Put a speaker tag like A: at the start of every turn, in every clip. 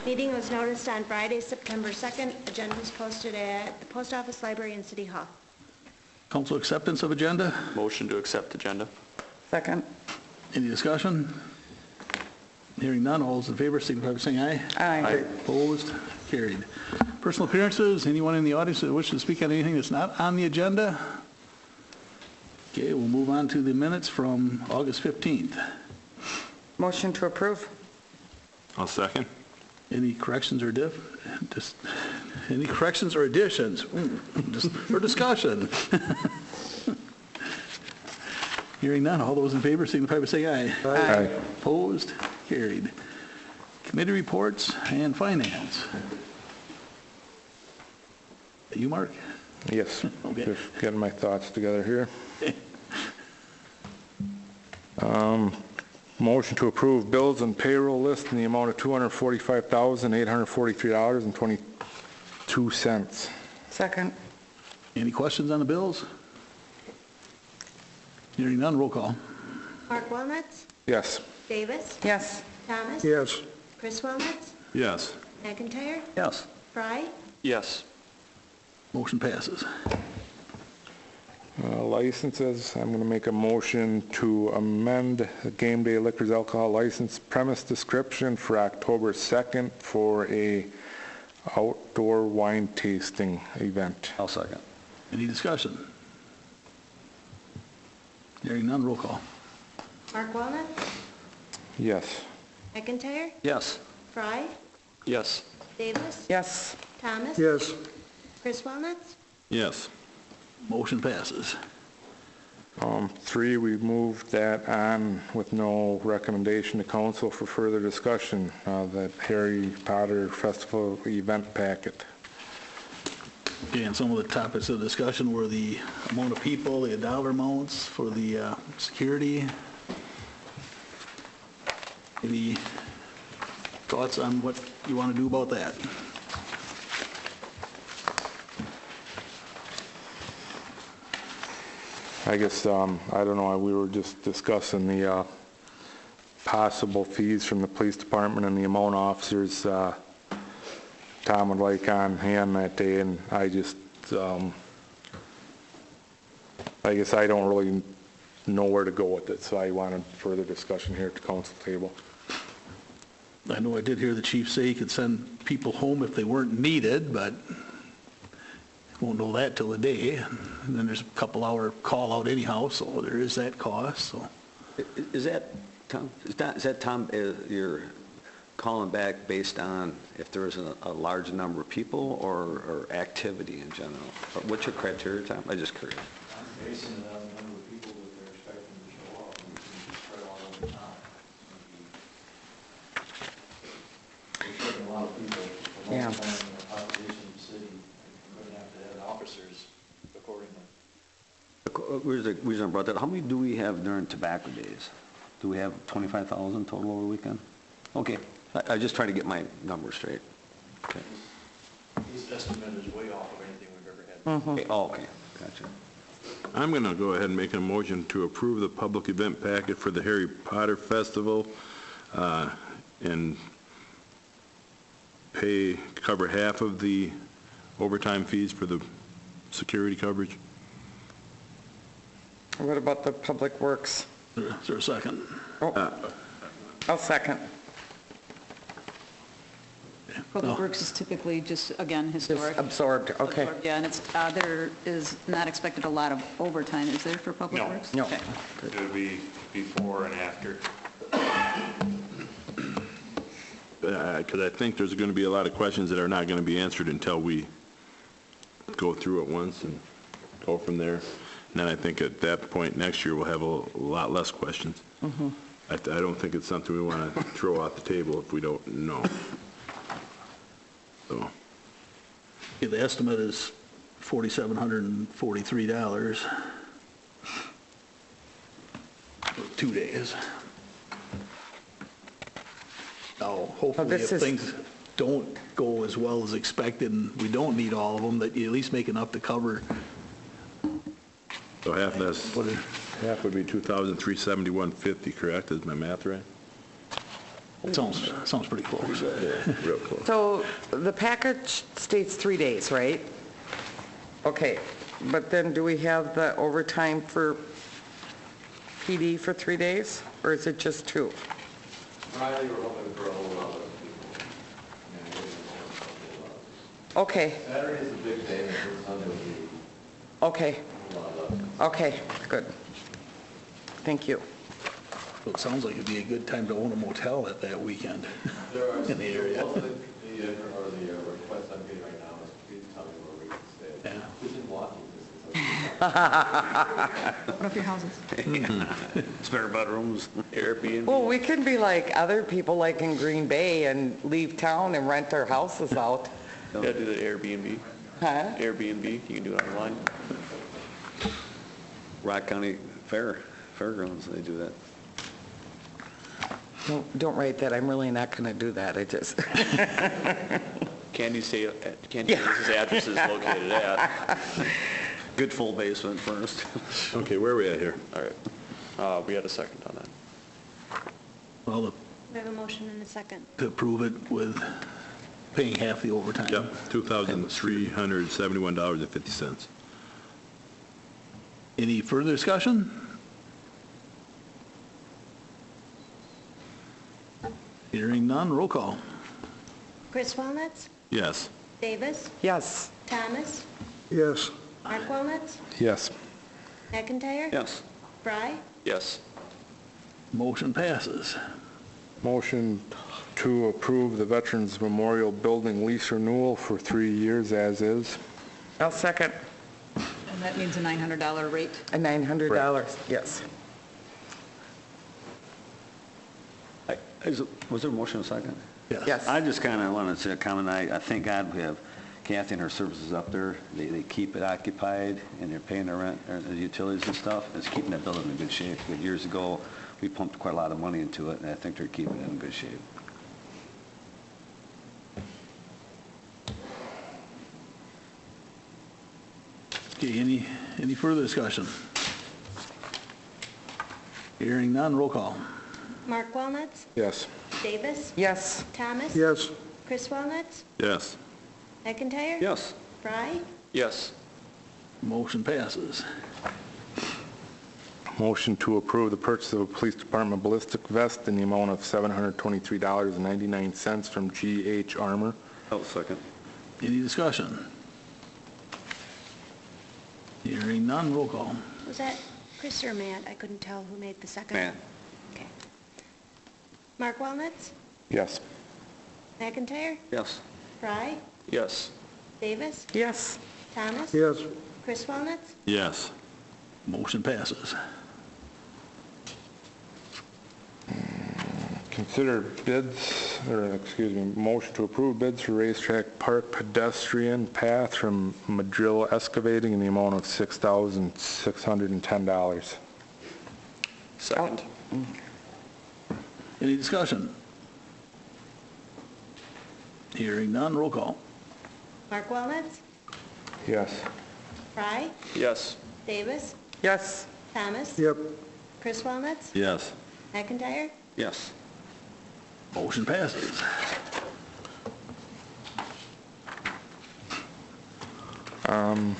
A: Meeting was noticed on Friday, September 2nd. Agenda was posted at the Post Office, Library, and City Hall.
B: Council acceptance of agenda.
C: Motion to accept agenda.
D: Second.
B: Any discussion? Hearing none, all those in favor signify by saying aye.
D: Aye.
B: Opposed? Carried. Personal appearances, anyone in the audience that wishes to speak on anything that's not on the agenda? Okay, we'll move on to the minutes from August 15th.
D: Motion to approve.
C: I'll second.
B: Any corrections or any corrections or additions for discussion? Hearing none, all those in favor signify by saying aye.
D: Aye.
B: Opposed? Carried. Committee reports and finance. You, Mark?
E: Yes,
B: Okay.
E: just getting my thoughts together here. Motion to approve bills and payroll list in the amount of $245,843.22.
D: Second.
B: Any questions on the bills? Hearing none, roll call.
A: Mark Walnuts,
E: Yes.
A: Davis,
D: Yes.
A: Thomas.
E: Yes.
A: Chris Walnuts,
C: Yes.
A: McIntyre,
B: Yes.
A: Fry,
C: Yes.
B: Motion passes.
E: Licenses, I'm going to make a motion to amend the Game Day Liquors alcohol license premise description for October 2nd for a outdoor wine tasting event.
C: I'll second.
B: Any discussion? Hearing none, roll call.
A: Mark Walnuts,
E: Yes.
A: McIntyre,
C: Yes.
A: Fry,
C: Yes.
A: Davis,
D: Yes.
A: Thomas.
E: Yes.
A: Chris Walnuts,
C: Yes.
B: Motion passes.
E: 3, we moved that on with no recommendation to council for further discussion, the Harry Potter Festival event packet.
B: Okay, and some of the topics of discussion were the amount of people, the dollar amounts for the security. Any thoughts on what you want to do about that?
E: I guess, I don't know, we were just discussing the possible fees from the police department and the amount of officers Tom would like on hand that day, and I just, I guess I don't really know where to go with it, so I wanted further discussion here at the council table.
B: I know I did hear the chief say he could send people home if they weren't needed, but won't know that till the day. And then there's a couple hour call out anyhow, so there is that cost, so.
F: Is that, Tom, you're calling back based on if there is a large number of people or activity in general? What's your criteria, Tom? I'm just curious.
G: I'm basing it on the number of people that they're expecting to show up, and we can just spread it all over town. We're expecting a lot of people, the
D: Yeah.
G: most time in the population of the city, we're going to have to add officers accordingly.
F: Where's the reason I brought that? How many do we have during tobacco days? Do we have 25,000 total over the weekend? Okay, I just trying to get my numbers straight. Okay.
G: This estimate is way off of anything we've ever had.
F: Okay. Oh, okay, gotcha.
H: I'm going to go ahead and make a motion to approve the public event packet for the Harry Potter Festival and cover half of the overtime fees for the security coverage.
D: What about the Public Works?
B: Is there a second?
D: I'll second.
I: Public Works is typically just, again, historic.
D: Just absorbed, okay.
I: Absorbed, yeah, and it's, there is not expected a lot of overtime, is there, for Public
G: No.
I: Works?
D: No.
I: Okay.
G: It would be before and after.
H: Because I think there's going to be a lot of questions that are not going to be answered until we go through it once and go from there. And then I think at that point next year, we'll have a lot less questions. I don't think it's something we want to throw off the table if we don't know. So,
B: Okay, the estimate is $4,743 for 2 days. Now, hopefully
D: this
B: if
D: is-
B: things don't go as well as expected and we don't need all of them, that you at least make enough to cover.
H: so half would be $2,371.50, correct? Is my math right?
B: Sounds pretty close.
H: Real close.
D: So the package states 3 days, right? Okay, but then do we have the overtime for PD for 3 days? Or is it just 2?
G: Friday, we're hoping for a whole lot of people. Yeah, we're hoping for a whole lot.
D: Okay,
G: Saturday's a big day, and Sunday will be
D: okay,
G: a lot less.
D: okay, good. Thank you.
B: So it sounds like it'd be a good time to own a motel at that weekend
G: There are,
B: in the area.
G: most of the requests I'm getting right now is please tell me where we can stay.
B: Yeah.
G: Within walking distance.
I: Open up your houses.
F: Spare bedrooms.
C: Airbnb.
D: Well, we can be like other people like in Green Bay and leave town and rent their houses out.
C: Yeah, do the Airbnb.
D: Huh?
C: Airbnb, you can do it online.
F: Rock County Fairgrounds, they do that.
D: Don't write that, I'm really not gonna do that, I just,
C: Candy Davis's address is located at.
F: Good full basement first.
H: Okay, where are we at here?
C: All right. We had a second on that.
B: Well,
A: We have a motion and a second.
B: to approve it with paying half the overtime.
H: Yep, $2,371.50.
B: Any further discussion? Hearing none, roll call.
A: Chris Walnuts,
H: Yes.
A: Davis,
D: yes.
A: Thomas,
B: Yes.
A: Mark Walnuts,
E: Yes.
A: McIntyre.
F: Yes.
A: Fry.
C: Yes.
B: Motion passes.
E: Motion to approve the Veterans Memorial Building lease renewal for 3 years as is.
D: I'll second,
I: And that means a $900 rate.
D: a $900, yes.
F: Was there a motion in a second?
D: Yes.
F: I just kind of wanted to say a comment. I thank God we have Kathy and her services up there. They keep it occupied, and they're paying their rent, the utilities and stuff. It's keeping that building in good shape. Good years ago, we pumped quite a lot of money into it, and I think they're keeping it in good shape.
B: Okay, any further discussion? Hearing none, roll call.
A: Mark Walnuts,
E: Yes.
A: Davis,
D: Yes.
A: Thomas.
B: Yes.
A: Chris Walnuts,
H: Yes.
A: McIntyre.
F: Yes.
A: Fry.
C: Yes.
B: Motion passes.
E: Motion to approve the purchase of a police department ballistic vest in the amount of $723.99 from GH Armor.
F: Oh, second.
B: Any discussion? Hearing none, roll call.
A: Was that Chris or Matt? I couldn't tell who made the second.
F: Matt.
A: Okay. Mark Walnuts,
E: Yes.
A: McIntyre.
F: Yes.
A: Fry.
C: Yes.
A: Davis,
D: Yes.
A: Thomas.
B: Yes.
A: Chris Walnuts.
H: Yes.
B: Motion passes.
E: Consider bids, motion to approve bids for racetrack park pedestrian path from Madrill Excavating in the amount of $6,610.
C: Second.
B: Any discussion? Hearing none, roll call.
A: Mark Walnuts,
E: Yes.
A: Fry.
C: Yes.
A: Davis,
D: Yes.
A: Thomas.
B: Yep.
A: Chris Walnuts,
H: Yes.
A: McIntyre.
F: Yes.
B: Motion passes.
E: I'm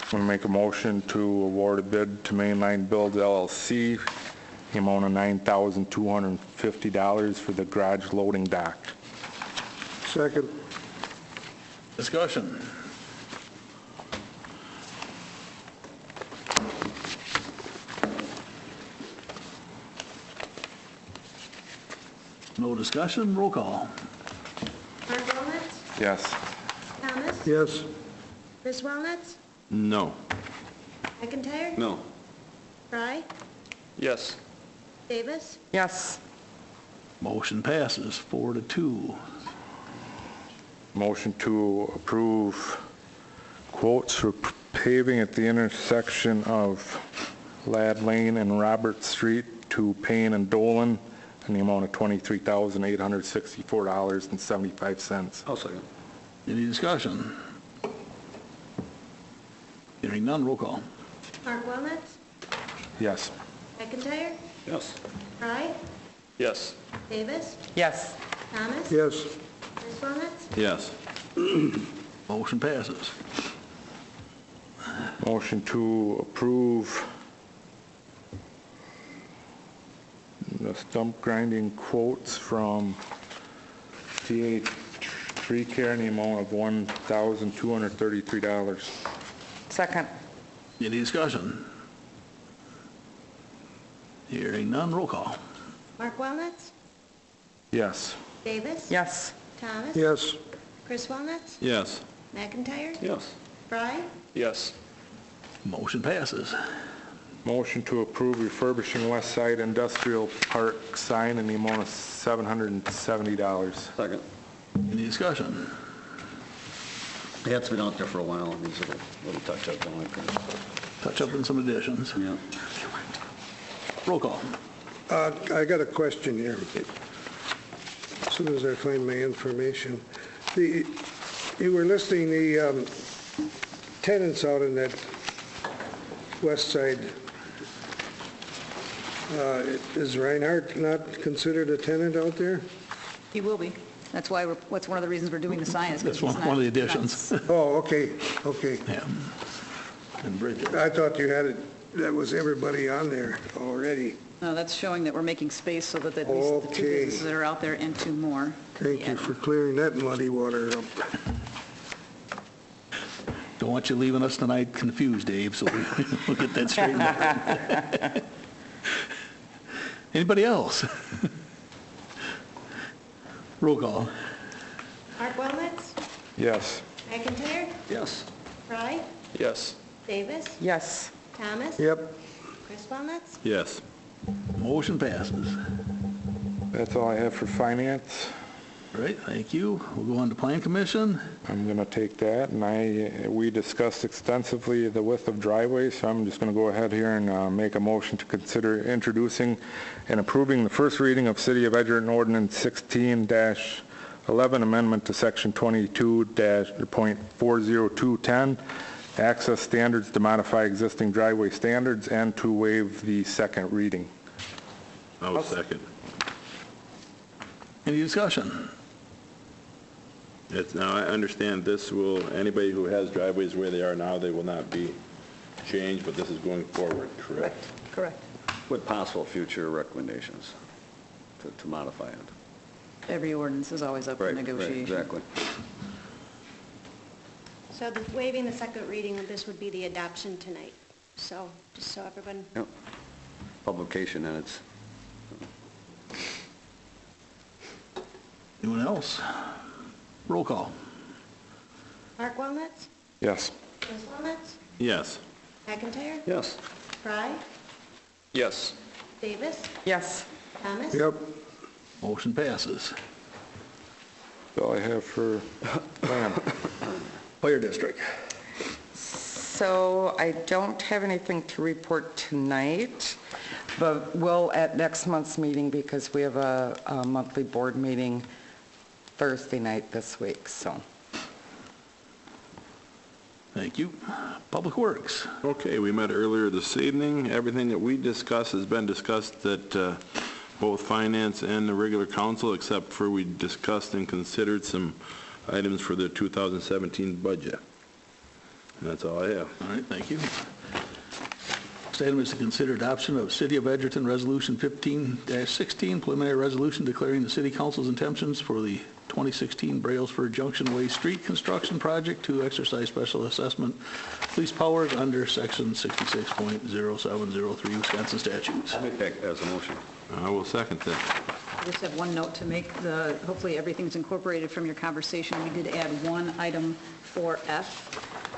E: going to make a motion to award a bid to Mainline Builds LLC, the amount of $9,250 for the garage loading dock.
B: Second. Discussion. No discussion, roll call.
A: Mark Walnuts,
E: Yes.
A: Thomas.
B: Yes.
A: Chris Walnuts,
H: No.
A: McIntyre.
F: No.
A: Fry.
C: Yes.
A: Davis,
D: Yes.
B: Motion passes 4-2.
E: Motion to approve quotes for paving at the intersection of Ladd Lane and Robert Street to Payne and Dolan in the amount of $23,864.75.
F: I'll second.
B: Any discussion? Hearing none, roll call.
A: Mark Walnuts,
E: Yes.
A: McIntyre.
F: Yes.
A: Fry.
C: Yes.
A: Davis,
D: Yes.
A: Thomas.
E: Yes.
A: Chris Walnuts.
H: Yes.
B: Motion passes.
E: Motion to approve the stump grinding quotes from TA Tree Care in the amount of $1,233.
D: Second.
B: Any discussion? Hearing none, roll call.
A: Mark Walnuts.
E: Yes.
A: Davis.
D: Yes.
A: Thomas.
E: Yes.
A: Chris Walnuts.
H: Yes.
A: McIntyre.
C: Yes.
A: Fry.
C: Yes.
B: Motion passes.
E: Motion to approve refurbishing West Side Industrial Park sign in the amount of $770.
F: Second.
B: Any discussion?
F: Yeah, it's been out there for a while, and these little touch-ups, I like that.
B: Touch up on some additions.
F: Yeah.
B: Roll call.
J: I got a question here. As soon as I find my information. You were listing the tenants out in that west side. Is Reinhardt not considered a tenant out there?
I: He will be. That's why that's one of the reasons we're doing the sign is because
B: That's one of the additions.
J: Oh, okay, okay.
B: Yeah. And Bridget.
J: I thought you had it, that was everybody on there already.
I: No, that's showing that we're making space so that at least the two
J: Okay.
I: businesses that are out there and two more.
J: Thank you for clearing that muddy water up.
B: Don't want you leaving us tonight confused, Dave, so we'll get that straightened out. Anybody else? Roll call.
A: Mark Walnuts.
E: Yes.
A: McIntyre.
F: Yes.
A: Fry.
C: Yes.
A: Davis.
D: Yes.
A: Thomas.
J: Yep.
A: Chris Walnuts.
H: Yes.
B: Motion passes.
E: That's all I have for finance.
B: All right, thank you. We'll go on to Plan Commission.
E: I'm going to take that, and we discussed extensively the width of driveways, so I'm just going to go ahead here and make a motion to consider introducing and approving the first reading of City of Edgerton Ordinance 16-11, amendment to Section 22.40210, access standards to modify existing driveway standards, and to waive the second reading.
H: I will second.
B: Any discussion?
H: Now, I understand this will, anybody who has driveways where they are now, they will not be changed, but this is going forward, correct?
I: Correct.
F: With possible future recommendations to modify it.
I: Every ordinance is always up for
F: Right,
I: negotiation.
F: exactly.
A: So waiving the second reading of this would be the adoption tonight. So, just so everyone,
F: Yep. Publication, and it's,
B: Anyone else? Roll call.
A: Mark Walnuts.
E: Yes.
A: Chris Walnuts.
H: Yes.
A: McIntyre.
F: yes.
A: Fry.
C: Yes.
A: Davis.
D: Yes.
A: Thomas.
J: Yep.
B: Motion passes.
E: That's all I have for plan.
B: Fire District.
D: So I don't have anything to report tonight, but we'll at next month's meeting because we have a monthly board meeting Thursday night this week, so.
B: Thank you. Public Works.
H: Okay, we met earlier this evening. Everything that we discussed has been discussed at both Finance and the regular council, except for we discussed and considered some items for the 2017 budget. And that's all I have.
B: All right, thank you. Next item is to consider adoption of City of Edgerton Resolution 15-16, preliminary resolution declaring the city council's intentions for the 2016 Brailsford Junction Way Street construction project to exercise special assessment police powers under Section 66.0703 Wisconsin statutes.
F: I'll make that as a motion.
H: I will second that.
I: I just have one note to make. Hopefully everything's incorporated from your conversation. We did add one item 4F,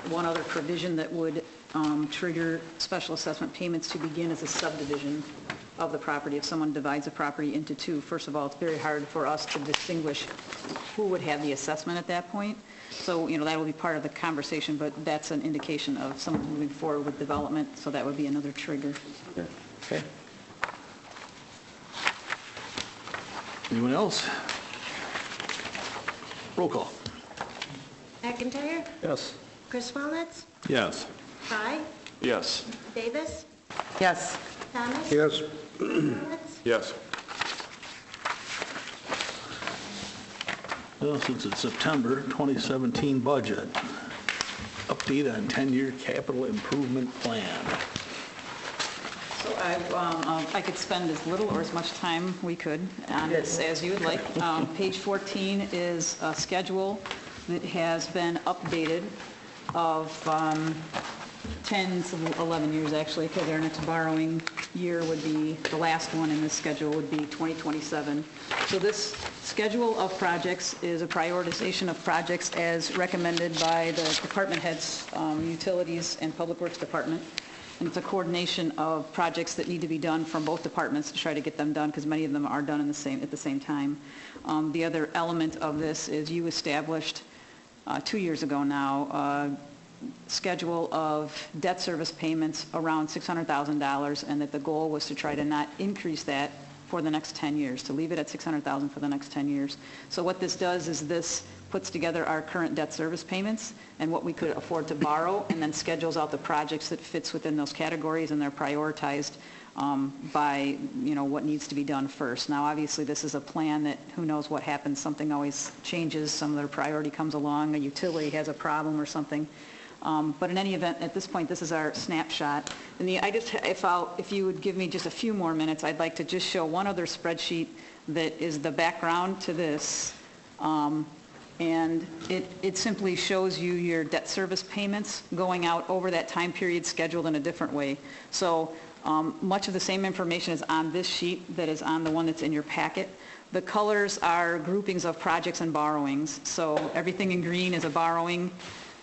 I: one other provision that would trigger special assessment payments to begin as a subdivision of the property. If someone divides a property into two, first of all, it's very hard for us to distinguish who would have the assessment at that point. So, that will be part of the conversation, but that's an indication of someone moving forward with development, so that would be another trigger.
D: Okay.
B: Anyone else? Roll call.
A: McIntyre.
F: Yes.
A: Chris Walnuts.
H: Yes.
A: Fry.
C: Yes.
A: Davis.
D: Yes.
A: Thomas.
J: Yes.
A: Walnuts.
C: Yes.
B: Well, since it's September, 2017 budget. Update on 10-year capital improvement plan.
I: So I could spend as little or as much time we could on this as you would like. Page 14 is a schedule that has been updated of 10 to 11 years, actually, because our next borrowing year would be, the last one in this schedule would be 2027. So this schedule of projects is a prioritization of projects as recommended by the department heads, utilities and public works department. And it's a coordination of projects that need to be done from both departments to try to get them done, because many of them are done at the same time. The other element of this is you established 2 years ago now schedule of debt service payments around $600,000, and that the goal was to try to not increase that for the next 10 years, to leave it at $600,000 for the next 10 years. So what this does is this puts together our current debt service payments and what we could afford to borrow, and then schedules out the projects that fits within those categories, and they're prioritized by, what needs to be done first. Now, obviously, this is a plan that who knows what happens. Something always changes. Some of their priority comes along. A utility has a problem or something. But in any event, at this point, this is our snapshot. And if you would give me just a few more minutes, I'd like to just show one other spreadsheet that is the background to this. And it simply shows you your debt service payments going out over that time period scheduled in a different way. So much of the same information is on this sheet that is on the one that's in your packet. The colors are groupings of projects and borrowings. So everything in green is a borrowing.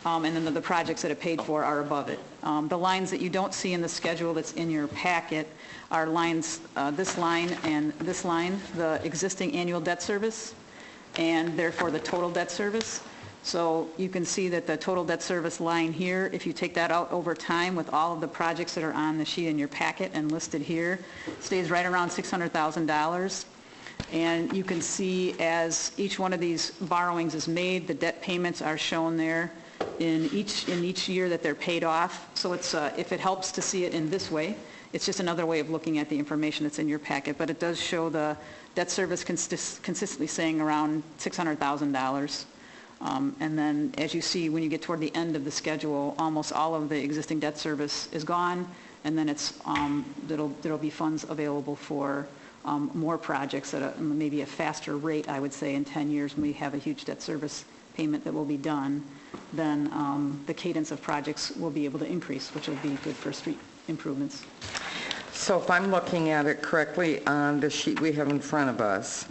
I: And then the projects that are paid for are above it. The lines that you don't see in the schedule that's in your packet are lines, this line and this line, the existing annual debt service, and therefore the total debt service. So you can see that the total debt service line here, if you take that out over time with all of the projects that are on the sheet in your packet and listed here, stays right around $600,000. And you can see as each one of these borrowings is made, the debt payments are shown there in each year that they're paid off. So it's if it helps to see it in this way, it's just another way of looking at the information that's in your packet. But it does show the debt service consistently saying around $600,000. And then as you see, when you get toward the end of the schedule, almost all of the existing debt service is gone, and then it's there'll be funds available for more projects at maybe a faster rate, I would say, in 10 years when we have a huge debt service payment that will be done. Then the cadence of projects will be able to increase, which will be good for street improvements.
D: So if I'm looking at it correctly on the sheet we have in front of us,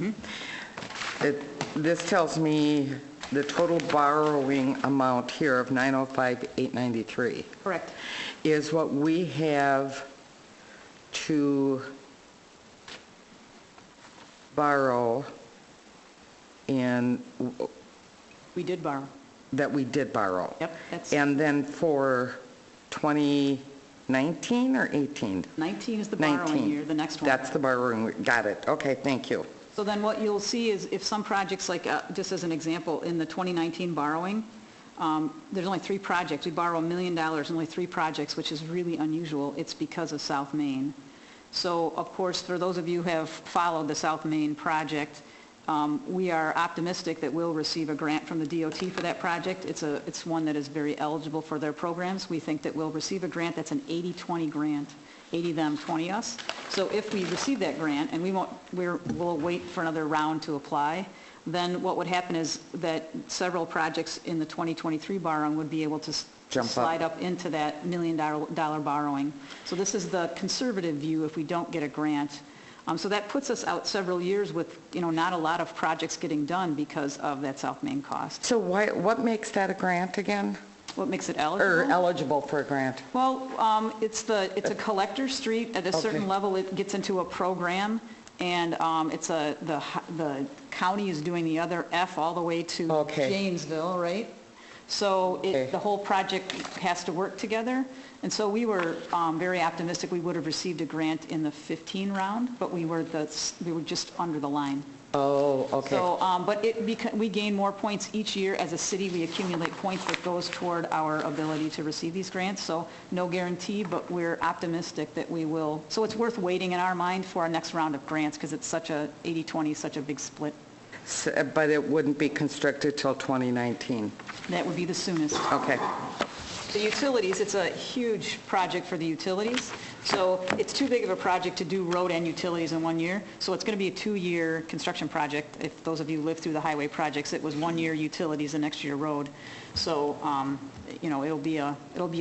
D: this tells me the total borrowing amount here of $905,893.
I: Correct.
D: Is what we have to borrow in...
I: We did borrow.
D: That we did borrow.
I: Yep.
D: And then for 2019 or 18?
I: 19 is the borrowing year, the next one.
D: That's the borrowing, got it. Okay, thank you.
I: So then what you'll see is if some projects, like just as an example, in the 2019 borrowing, there's only 3 projects. We borrow $1 million, only 3 projects, which is really unusual. It's because of South Main. So, of course, for those of you who have followed the South Main project, we are optimistic that we'll receive a grant from the DOT for that project. It's one that is very eligible for their programs. We think that we'll receive a grant that's an 80-20 grant, 80 them, 20 us. So if we receive that grant, and we'll wait for another round to apply, then what would happen is that several projects in the 2023 borrowing would be able to slide up into that $1 million borrowing. So this is the conservative view if we don't get a grant. So that puts us out several years with, not a lot of projects getting done because of that South Main cost.
D: So what makes that a grant again?
I: What makes it eligible?
D: Or eligible for a grant?
I: Well, it's a collector street. At a certain level, it gets into a program, and the county is doing the other F all the way to Janesville, right? So the whole project has to work together. And so we were very optimistic we would have received a grant in the 15 round, but we were just under the line.
D: Oh, okay.
I: So, but we gain more points each year as a city. We accumulate points that goes toward our ability to receive these grants. So no guarantee, but we're optimistic that we will. So it's worth waiting in our mind for our next round of grants because it's such a 80-20, such a big split.
D: But it wouldn't be constructed till 2019.
I: That would be the soonest.
D: Okay.
I: The utilities, it's a huge project for the utilities, so it's too big of a project to do road and utilities in 1 year. So it's going to be a 2-year construction project. If those of you live through the highway projects, it was 1 year utilities and next year road. So, it'll be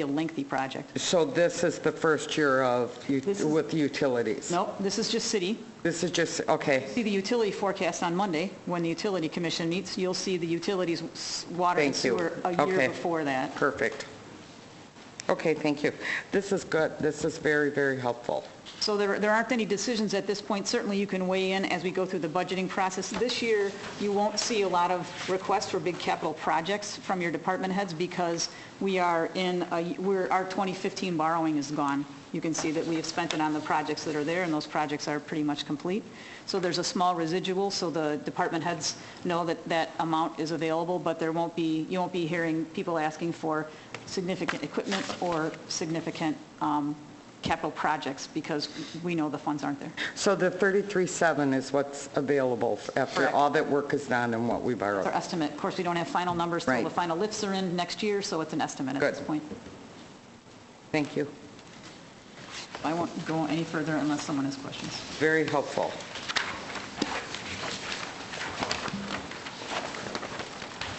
I: a lengthy project.
D: So this is the first year with utilities?
I: Nope, this is just city.
D: This is just, okay.
I: See the utility forecast on Monday, when the utility commission meets, you'll see the utilities, water and
D: Thank you.
I: sewer a year
D: Okay.
I: before that.
D: Perfect. Okay, thank you. This is good. This is very, very helpful.
I: So there aren't any decisions at this point. Certainly you can weigh in as we go through the budgeting process. This year, you won't see a lot of requests for big capital projects from your department heads because our 2015 borrowing is gone. You can see that we have spent it on the projects that are there, and those projects are pretty much complete. So there's a small residual, so the department heads know that that amount is available, but you won't be hearing people asking for significant equipment or significant capital projects because we know the funds aren't there.
D: So the 33.7 is what's available after
I: Correct.
D: all that work is done and what we borrowed?
I: It's our estimate. Of course, we don't have final numbers till
D: Right.
I: the final lifts are in next year, so it's an estimate at
D: Good.
I: this point.
D: Thank you.
I: I won't go any further unless someone has questions.
D: Very helpful.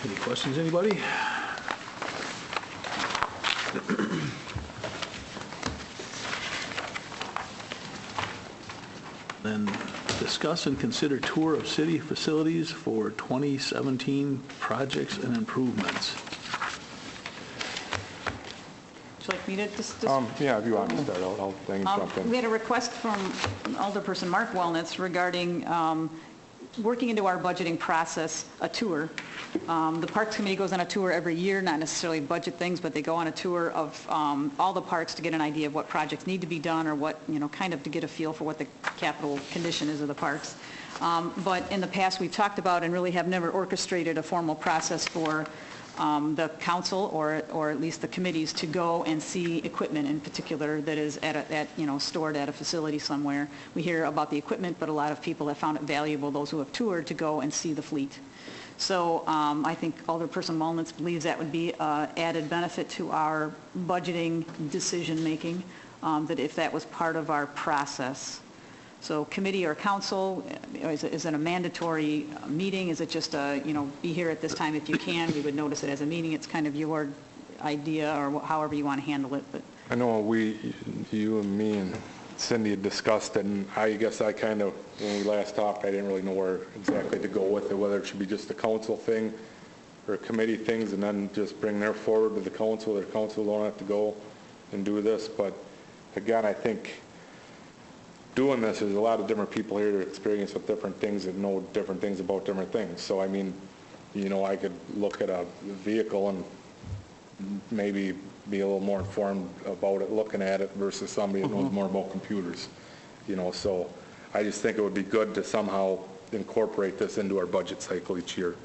B: Any questions, anybody? Then discuss and consider tour of city facilities for 2017 projects and improvements.
I: Would you like me to just...
E: Yeah, if you want to start, I'll jump in.
I: We had a request from Alderperson Mark Wellnitz regarding working into our budgeting process, a tour. The Parks Committee goes on a tour every year, not necessarily budget things, but they go on a tour of all the parks to get an idea of what projects need to be done or what, kind of to get a feel for what the capital condition is of the parks. But in the past, we've talked about and really have never orchestrated a formal process for the council or at least the committees to go and see equipment in particular that is stored at a facility somewhere. We hear about the equipment, but a lot of people have found it valuable, those who have toured, to go and see the fleet. So I think Alderperson Mulnitz believes that would be an added benefit to our budgeting decision-making, that if that was part of our process. So committee or council, is it a mandatory meeting? Is it just be here at this time if you can? We would notice it as a meeting. It's kind of your idea or however you want to handle it. But
E: I know you and me and Cindy had discussed it, and I guess I kind of, when we last talked, I didn't really know where exactly to go with it, whether it should be just a council thing or committee things, and then just bring their forward to the council. The council don't have to go and do this. But again, I think doing this, there's a lot of different people here to experience with different things and know different things about different things. So, I mean, I could look at a vehicle and maybe be a little more informed about it, looking at it, versus somebody that knows more about computers. So I just think it would be good to somehow incorporate this into our budget cycle each year,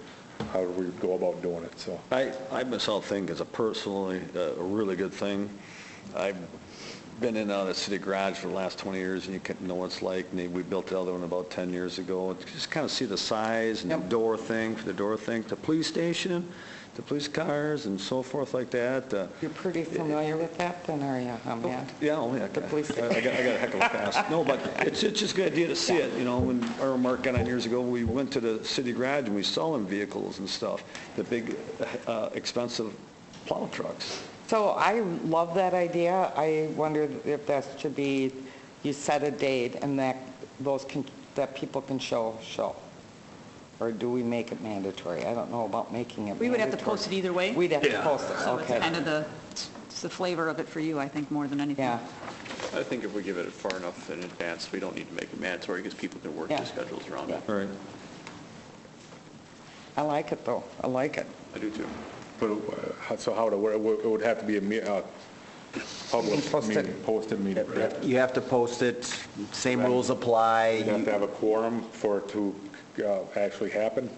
E: how we would go about doing it. So
F: I myself think it's personally a really good thing. I've been in and out of the city garage for the last 20 years, and you can know what it's like. And we built the other one about 10 years ago. Just kind of see the size and the door thing, the police station, the police cars, and so forth like that.
D: You're pretty familiar with that then, are you, Matt?
F: Yeah,
D: The police
F: I got a heck of a pass. No, but it's just a good idea to see it. When our Mark got on years ago, we went to the city garage and we saw them vehicles and stuff, the big, expensive plow trucks.
D: So I love that idea. I wonder if that should be, you set a date and that people can show. Or do we make it mandatory? I don't know about making it mandatory.
I: we would have to post it either way.
D: We'd have to post it,
I: So it's
D: okay.
I: kind of the flavor of it for you, I think, more than anything.
D: Yeah,
C: I think if we give it far enough in advance, we don't need to make it mandatory because people can work their schedules around it.
F: All right.
D: I like it though. I like it.
C: I do too.
E: But so how to work? It would have to be a public meeting, posted meeting, correct?
K: You have to post it, same rules apply.
E: You have to have a quorum for it to actually happen?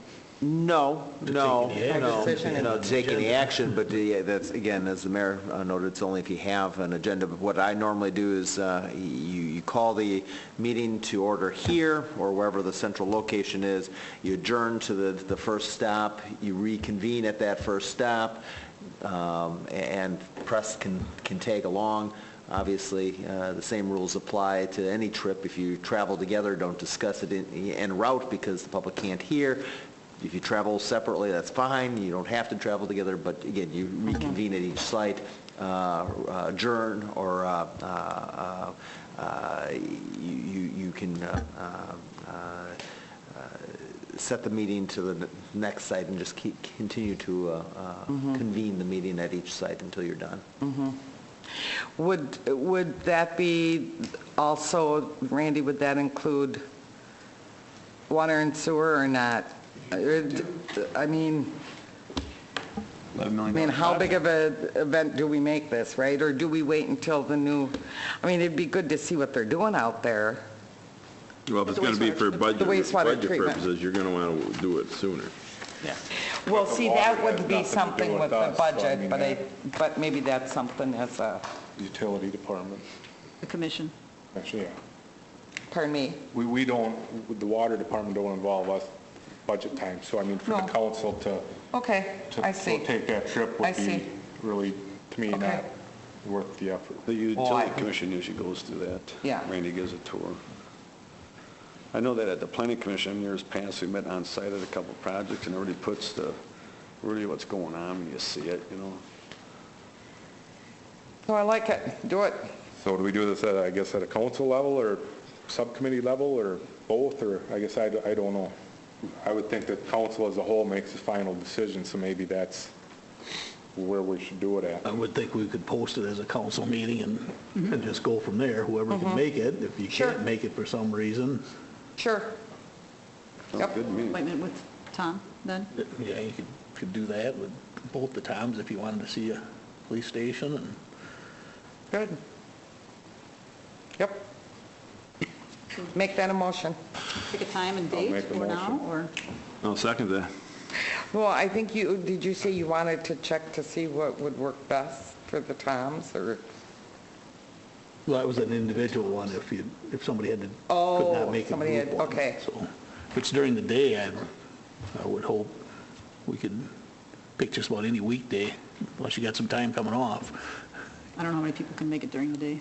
K: No, no,
B: take any
K: no,
D: decision.
K: take any action, but that's, again, as the mayor noted, it's only if you have an agenda. But what I normally do is you call the meeting to order here or wherever the central location is, you adjourn to the first stop, you reconvene at that first stop, and press can tag along. Obviously, the same rules apply to any trip. If you travel together, don't discuss it en route because the public can't hear. If you travel separately, that's fine. You don't have to travel together, but again, you reconvene at each site, adjourn, or you can set the meeting to the next site and just continue to convene the meeting at each site until you're done.
D: Would that be also, Randy, would that include water and sewer or not? I mean, how big of an event do we make this, right? Or do we wait until the new, I mean, it'd be good to see what they're doing out there.
H: Well, if it's going to be for budget
D: wastewater treatment
H: purposes, you're going to want to do it sooner.
D: Yeah. Well, see, that would be something with the budget, but maybe that's something as a,
E: Utility department.
I: The commission.
E: Actually, yeah.
D: pardon me?
E: We don't, the water department don't involve us budget time, so I mean, for the
D: No.
E: council to
D: Okay, I see.
E: take that trip
D: I
E: would
D: see.
E: be really, to me,
D: Okay.
E: not worth the effort.
F: The
D: Well,
F: utility commission usually goes through that.
D: Yeah.
F: Randy gives a tour. I know that at the planning commission, years past, we met on site at a couple projects, and everybody puts really what's going on when you see it, you know.
D: So I like it, do it.
E: So do we do this at, I guess, at a council level or subcommittee level or both, or I guess I don't know. I would think that council as a whole makes the final decision, so maybe that's where we should do it at.
B: I would think we could post it as a council meeting and just go from there, whoever can make it. If you
D: Sure.
B: can't make it for some reason,
D: Sure.
F: Sounds
D: Yep.
F: good to me.
I: Appointment with Tom, then?
B: yeah, you could do that with both the times if you wanted to see a police station. And
D: Good. Yep. Make that a motion.
I: Pick a time and date
E: make a
I: for now,
E: motion.
I: or?
H: I'll second that.
D: Well, I think did you say you wanted to check to see what would work best for the Toms, or?
B: Well, that was an individual one, if somebody could not make a
D: somebody
B: group
D: had-
B: one.
D: okay.
B: So, if it's during the day, I would hope we could pick just about any weekday, unless you got some time coming off.
I: I don't know how many people can make it during the day.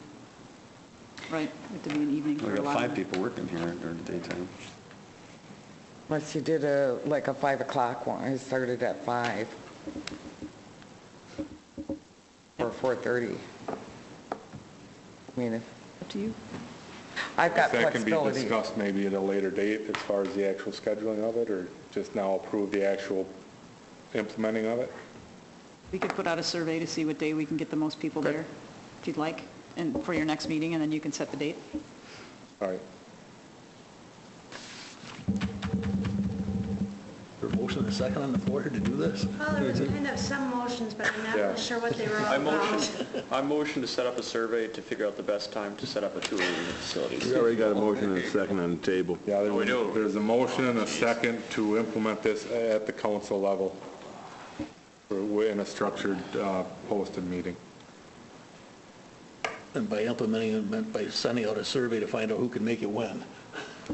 I: Right, it have to be an evening for
F: We
I: a
F: got
I: lot of
F: 5
I: them.
F: people working here during the daytime.
D: Unless you did a 5 o'clock one, I started at 5. Or 4:30. I mean,
I: Up to you.
D: I've got
E: That can be
D: flexibility.
E: discussed maybe at a later date as far as the actual scheduling of it, or just now approve the actual implementing of it?
I: We could put out a survey to see what day we can get the most people there, if you'd like, and for your next meeting, and then you can set the date.
E: All right.
B: Is there a motion and a second on the floor here to do this?
A: Well, there was kind of some motions, but I'm not
E: Yeah.
A: really sure what they were all
C: I
A: about.
C: motion to set up a survey to figure out the best time to set up a tour of the facilities.
H: We already got a motion and a second on the table.
E: Yeah,
C: we do.
E: there's a motion and a second to implement this at the council level in a structured, posted meeting.
B: And by implementing it, meant by sending out a survey to find out who can make it when.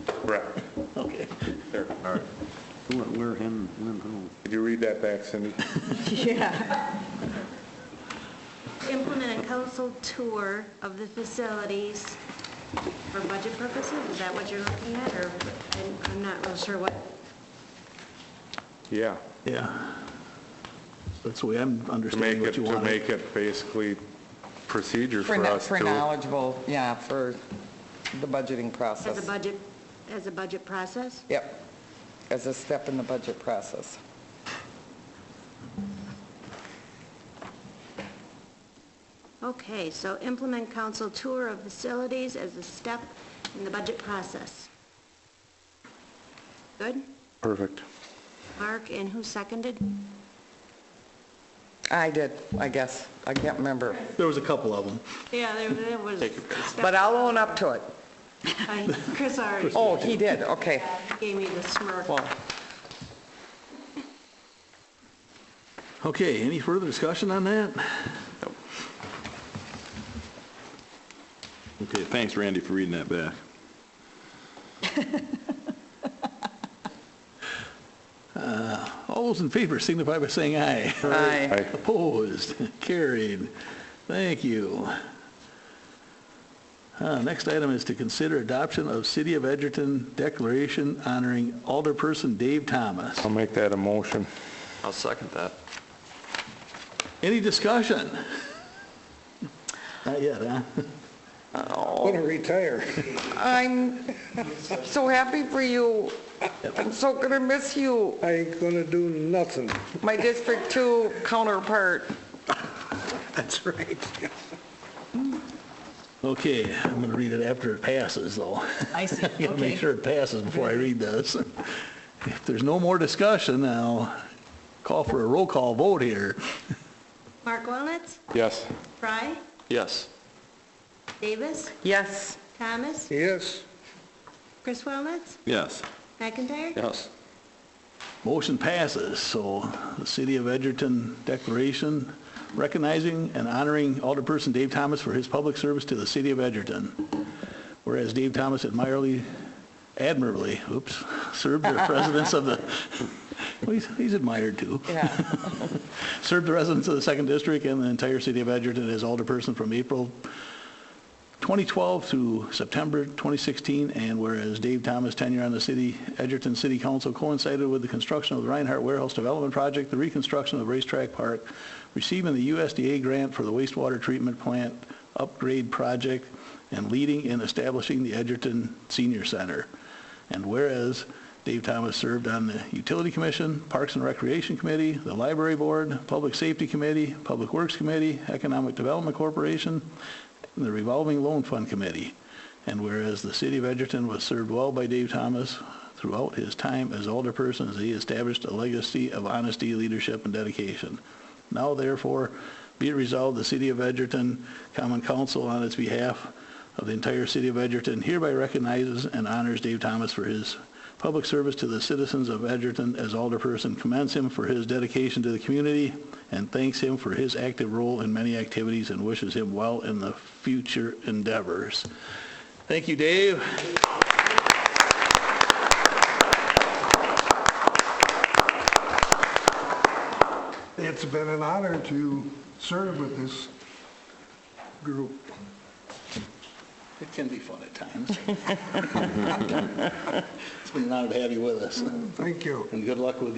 E: Correct.
B: Okay.
E: All right.
F: Where, him, when, who?
E: Could you read that back, Cindy?
I: Yeah.
A: Implement a council tour of the facilities for budget purposes? Is that what you're looking at, or I'm not real sure what?
E: Yeah.
B: Yeah. That's the way I'm
E: To
B: understanding what you
E: to
B: want.
E: make it basically procedure for
D: For
E: us to.
D: knowledgeable, yeah, for the budgeting process.
A: As a budget process?
D: Yep, as a step in the budget process.
A: Okay, so implement council tour of facilities as a step in the budget process. Good?
E: Perfect.
A: Mark, and who seconded?
D: I did, I guess. I can't remember.
B: There was a couple of them.
A: Yeah, there was.
D: But I'll own up to it.
A: Chris already
D: Oh, he did, okay.
A: gave me the smirk.
D: Well,
B: Okay, any further discussion on that?
H: Okay, thanks, Randy, for reading that back.
B: All those in favor signify by saying aye.
D: Aye.
E: Aye.
B: Opposed? Carried. Thank you. Next item is to consider adoption of City of Edgerton Declaration honoring Alderperson Dave Thomas.
E: I'll make that a motion.
C: I'll second that.
B: Any discussion? Not yet, huh?
J: Want to retire.
D: I'm so happy for you. I'm so gonna miss you,
J: I ain't gonna do nothing.
D: my District 2 counterpart.
J: That's right.
B: Okay, I'm going to read it after it passes, though.
I: I see,
B: I gotta make
I: okay.
B: sure it passes before I read this. If there's no more discussion, I'll call for a roll call vote here.
A: Mark Wilnitz?
E: Yes.
A: Fry?
C: Yes.
A: Davis?
D: Yes.
A: Thomas?
J: Yes,
A: Chris Wilnitz?
H: Yes.
C: Yes.
A: McIntyre?
B: Motion passes, so the City of Edgerton Declaration recognizing and honoring Alderperson Dave Thomas for his public service to the City of Edgerton. Whereas Dave Thomas admirably, served the residents of the, well, he's admired too.
D: Yeah.
B: Served the residents of the 2nd District and the entire City of Edgerton as Alderperson from April 2012 through September 2016, and whereas Dave Thomas' tenure on the Edgerton City Council coincided with the construction of the Reinhardt Warehouse Development Project, the reconstruction of Racetrack Park, receiving the USDA grant for the wastewater treatment plant upgrade project, and leading in establishing the Edgerton Senior Center. And whereas Dave Thomas served on the Utility Commission, Parks and Recreation Committee, the Library Board, Public Safety Committee, Public Works Committee, Economic Development Corporation, and the Revolving Loan Fund Committee. And whereas the City of Edgerton was served well by Dave Thomas throughout his time as alderperson, as he established a legacy of honesty, leadership, and dedication. Now therefore, be it resolved, the City of Edgerton Common Council on its behalf of the entire City of Edgerton hereby recognizes and honors Dave Thomas for his public service to the citizens of Edgerton as alderperson, commends him for his dedication to the community, and thanks him for his active role in many activities and wishes him well in the future endeavors. Thank you, Dave.
J: it's been an honor to serve with this group.
B: It can be fun at times. It's been an honor to have you with us.
J: Thank you.
B: And good luck with